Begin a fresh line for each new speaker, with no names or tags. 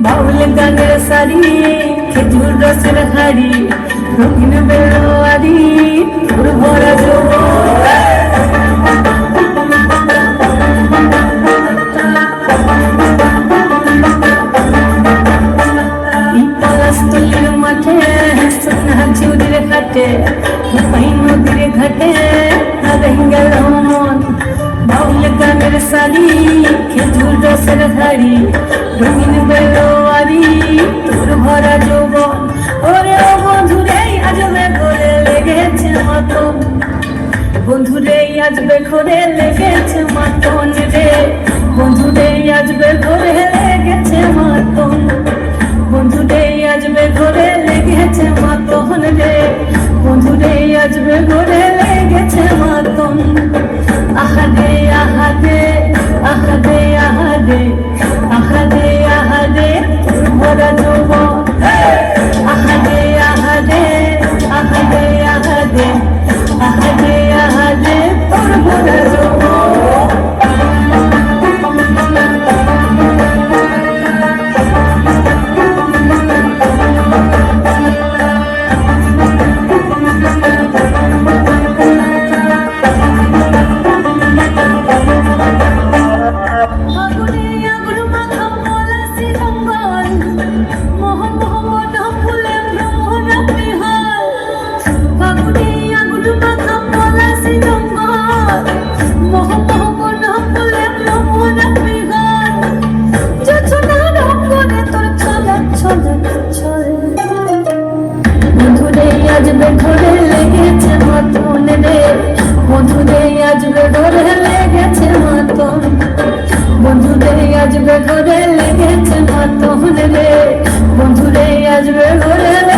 বাউল গানের সারি খেজুর রসের হাড়ি রঙিন বেলোয়ারি তোর ভরা পলাশতলির মাঠে সোনা চুরির ঘাটে নদীর ঘাটে গেল মন বাউল গানের সারি খেজুর রসের হাড়ি রঙিন বেলোয়ারি তোর ভরা যৌবন ওরে ও বন্ধুরে আজবে করে লেগেছে মতন বন্ধুরে আজবে করে লেগেছে মতন রে বন্ধুরে আজবে করে লেগেছে মতন বন্ধুরে আজবে করে লেগেছে মতন রে বন্ধুরে আজবে করে লেগেছে মতন আহাদে আহাদে আহাদে আহাদে আহাদে আহাদে ভরা যৌবন আহাদে আহাদে আহাদে আহাদে আহাদে আহাদে তোর ভরা যৌবন আজবে ঘরে লেগেছে মতন রে বন্ধুরে আজবে ঘরে লেগেছে মতন বন্ধুরে আজবে ঘরে লেগেছে মতন রে বন্ধুরে আজবে ঘরে